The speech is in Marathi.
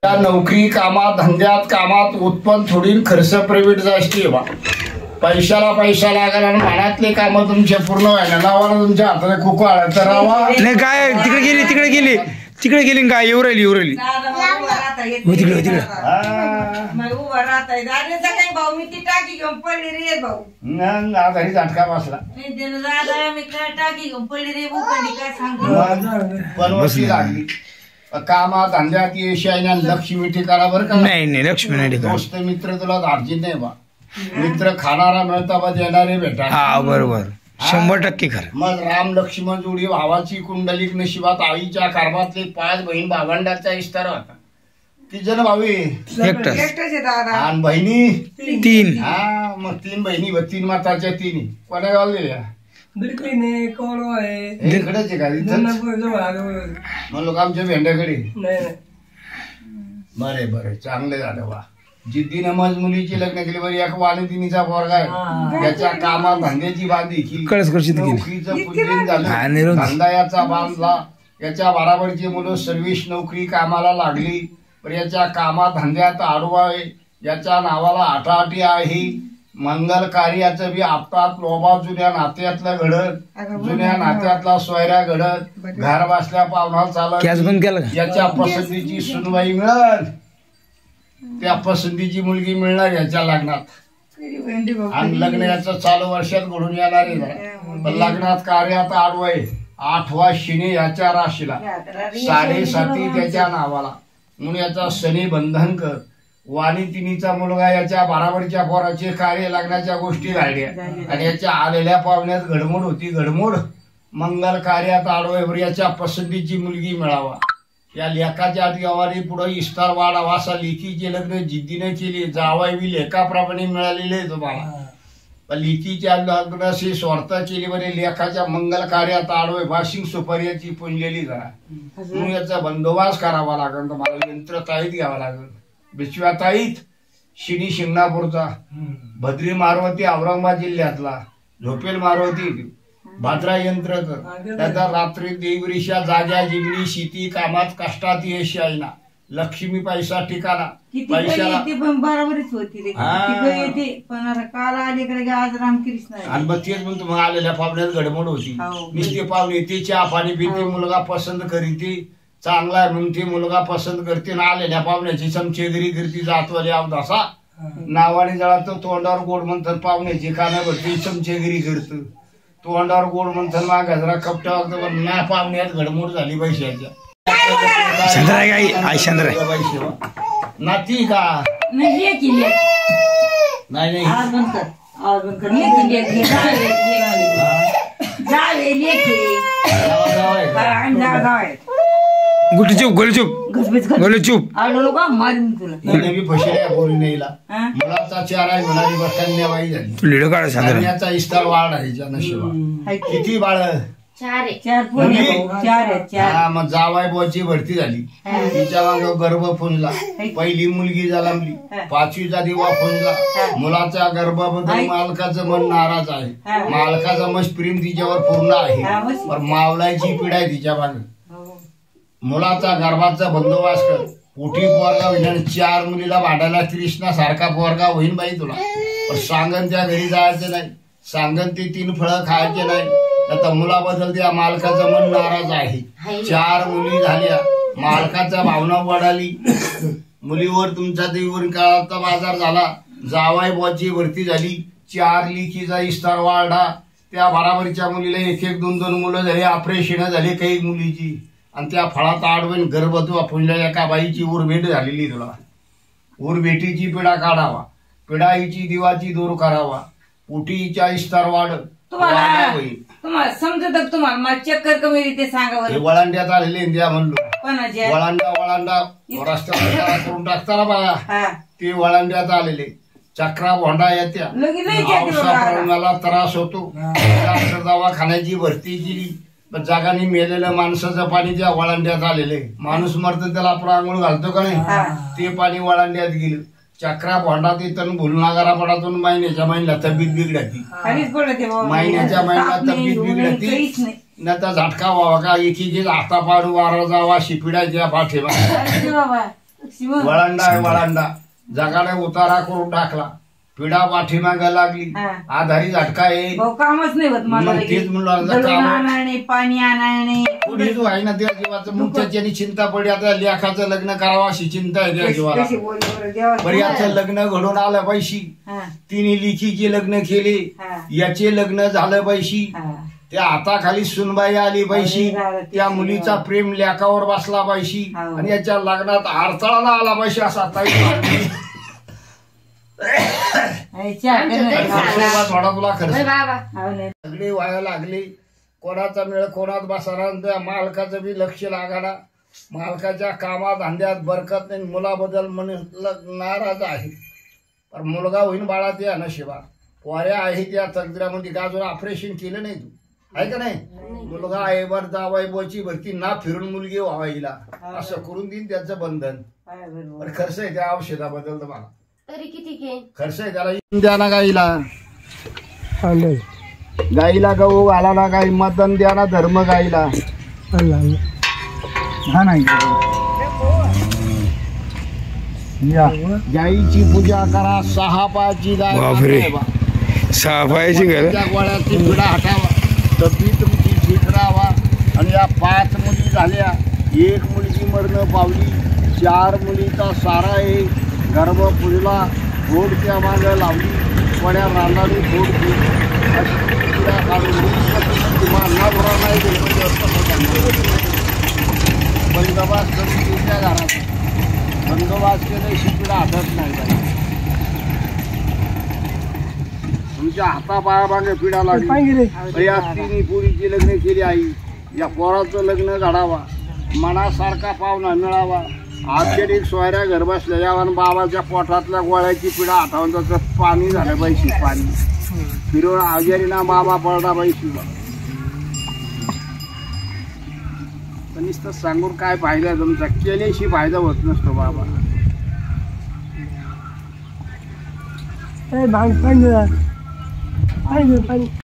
त्या नोकरी कामात धंद्यात कामात उत्पन्न थोडी खर्च प्रायव्हेट जास्ती बा पैशाला पैसा लागला आणि मनातले काम तुमचे पूर्ण व्हायला नावाला तुमच्या हाताने कुकू आला तर नाही काय तिकडे गेली काय येऊ राहिली तिकडे झटका बसला पण वशी लागली कामात धंद्यात यश आहे लक्ष्मी ठिकाणा बरं का नाही लक्ष्मी नाही दोस्त मित्र तुला धाडची नाही बा मित्र खाणारा मिळता बा देणारे भेटा हा बरोबर 100% खरं मग राम लक्ष्मण जोडी भावाची कुंडलिक नशिबात आईच्या कारभातले 5 बहीण भावंडाचा इस्तार होता 3 जण भाऊ आणि बहिणी 3 हा मग 3 बहिणी व 3 माताच्या 3 कोणा गावलेल्या इकडेच मग लोक आमच्या भेंड्याकडे बरे चांगले झालं वा जिद्दीने मज मुलीची लग्न केली बरी एक वाणितिनीचा पोरगा आहे त्याच्या कामात धंद्याची बांधी नोकरीचं पूजन झालं धंदा याचा बांधला याच्या बराबरची मुलं सर्व्हिस नोकरी कामाला लागली पण याच्या कामात धंद्यात आडवा आहे याच्या नावाला आठाआठी आहे मंगल कार्याचं बी आपतात लोबा जुन्या नात्यातलं घडत जुन्या नात्यातला सोयऱ्या घडत घर बसल्या पावना चालत याच्या पसंतीची सुनवाई मिळत त्या पसंतीची मुलगी मिळणार याच्या लग्नात आणि लग्न याचं चालू वर्षात घडून येणार आहे लग्नात कार्यात आडवय 8वा शनी याच्या राशीला 7.5 त्याच्या नावाला म्हणून याचा शनी बंधन कर वाणितिनीचा मुलगा याच्या बराबरच्या पोराचे कार्य लग्नाच्या गोष्टी घडल्या आणि याच्या आलेल्या पाहुण्यात घडमोड होती घडमोड मंगल कार्यात आडवय याच्या पसंतीची मुलगी मिळावा या लेखाच्या आधी गावाने पुढे इस्तार वाढावा असा लेखीचे लग्न जिद्दीने केले जावाई बी लेखाप्रमाणे मिळालेले तुम्हाला लेखीच्या लग्नाशी स्वार्थ केली बरे लेखाच्या मंगल कार्यात आडवय भाशिंग सुपारीची पुंजलेली जरा म्हणून याचा बंदोबस्त करावा लागेल तुम्हाला यंत्र ताईत घ्यावं लागेल बिचव्याताईत शिनी शिंगणापूरचा भद्री मारुती औरंगाबाद जिल्ह्यातला झोपेल मारुती भाद्रा यंत्र कर त्याचा रात्री देवरीशा जाग्या जिगणी शेती कामात कष्टात यश आहे ना लक्ष्मी पैसा ठिकाणा पैशाला बरोबरच होती काल आले आज रामकृष्ण आणि मग तेच मग तुम्हाला आलेल्या पाहुण्यात गडबड होती नुसते पाहुणे ते चहा पाणी पिते मुलगा पसंत करीते चांगला आहे म्हणून ते मुलगा पसंत करते ना आलेल्या पाहुण्याची चमचेगिरी करते जातवाली अवदासा नावाने जळा तो तोंडावर गोड म्हणतात पाहुण्याची काना भरती चमचेगिरी करत तोंडावर गोड म्हणतात मा गजरा कपटा वगैरे ना पाहुण्यात घडमोड झाली पैशाच्या नाती का नाही गुटी चूप गोली चूप मारून तुला फसल्या बोरी नाहीला मुलाचा चार आहे म्हणाली कन्याबाई झाली लिडो काढ सांगण्याचा इस्तार वाढ आहे नशिबा किती बाळ 4 मग जावाय बोची भरती झाली तिच्या माग गर्भ फुंजला पहिली मुलगी जन्मली 5वीचा दिवा फुंजला मुलाच्या गर्भाबद्दल मालकाचं मन नाराज आहे मालकाचं मस्त प्रेम तिच्यावर पूर्ण आहे पण मावलाची पिढा आहे तिच्या मागे मुलाचा गर्भाचा बंदोबस्त कर पोटी पोरगा होईन 4 मुलीला भांडायला कृष्णा सारखा पोरगा होईन बाई तुला पण सांगन त्या घरी जायचं नाही सांगन ते 3 फळं खायचे नाही आता मुलाबद्दल त्या मालकाचं मन नाराज आहे 4 मुली झाल्या मालकाच्या भावना वाढाली मुलीवर तुमचा देवर काळाचा बाजार झाला जावाय बोची भरती झाली 4 लेकीचा इस्तार वाढला त्या बराबरीच्या मुलीला 1-2 मुलं झाली ऑपरेशन झाले काही मुलीची आणि त्या फळात आडवून गर्भत्व फुलल्या एका बाईची उरभेट झालेली तुला उरभेटीची पिढा काढावा पिढाईची दिवाची दूर करावा पोटीच्या इस्तार वाढ तुम्हाला समजत तुम्हाला चक्कर कमी ते सांगा वळांड्यात आलेले द्या म्हणलो वळांडा रस्त्यावर करून टाकताना बघा ते वळांड्यात आलेले चक्रा भोंडा येत्या पावसाला त्रास होतो दवाखान्याची भरती केली जागाने मेलेलं माणसाचं पाणी त्या वळांड्यात आलेलं आहे माणूस मरतो त्याला आपण आंघोळ घालतो का नाही ते पाणी वळांड्यात गेलं चक्रा भोंडा तिथून भुलनागारा पडातून महिन्याला तब्येत बिघडती महिन्याच्या तब्येत बिघडती न तर झटका व्हावा का एकीच हाता पाडू वारा जावा शिपिडायच्या पाठीमा वळंडा आहे वळंडा जगाने उतारा करून टाकला पिढा पाठीमागा लागली आधारी झटका आहे कामच नाही होत मला तेच म्हणलं आणणे पाणी आणणे कुणीच आहे ना त्या जीवाचं मग त्याच्यानी चिंता पडली आता लेखाचं लग्न करावं अशी चिंता आहे त्या जीवाला बरं याचं लग्न घडून आलं पैशी तिने लिखीचे लग्न केले याचे लग्न झालं पैशी त्या हाताखाली सुनबाई आली पैशी त्या मुलीचा प्रेम लेखावर बसला पैशी आणि याच्या लग्नात अडथळा आला पैशी असा ताई थोडा तुला खर्च सगळे वाया लागले कोणाचा मेळ कोणात बसारा त्या मालकाचं बी लक्ष लागाना मालकाच्या कामात धंद्यात बरकत नाही मुलाबद्दल म्हणून नाराज आहे पण मुलगा होईन बाळा ते नशिबा पोऱ्या आहे त्या तकदीरामध्ये गाजून ऑपरेशन केलं नाही तू आहे का नाही मुलगा आहे बर जावाई बोची भरती ना फिरून मुलगी व्हावाईला असं करून देईन त्याचं बंधन पण खर्च आहे त्या औषधाबद्दल तर मला तरी किती खर्च आहे त्याला द्या ना गाईला गाईला गहू घाला ना गाई मतदान द्या ना धर्म गाईला हा नाही गाईची पूजा करा 6 पायाची गाय बापरे 6 पायाची गाय गोळ्याची पिढा हटावा तब्येत तुमची ठीक राहावा आणि या 5 मुली झाल्या 1 मुलगी मरण पावली 4 मुलीचा सारा आहे गर्भपुरीला घोडच्या मागे लावली पड्या रांधाने घोड पिढा काढून बंदोबस्त करून तुमच्या घरात बंदोबस्त केलं शिपिडा हातात नाही तुमच्या हातापायामागे पिढा लागली या 3 पोरीची लग्न केली आई या पोराचं लग्न घडावा मनासारखा पाहुणा मिळावा आखेरी सोयऱ्या घर बसल्या यावर बाबाच्या पोटातल्या गोळ्याची पिढा हातावून त्याचं पाणी झालं पाहिजे पाणी फिरून आजारी ना बाबा पडला पाहिजे पण नुसतं सांगून काय फायदा तुमचा केल्याशी फायदा होत नसतो बाबा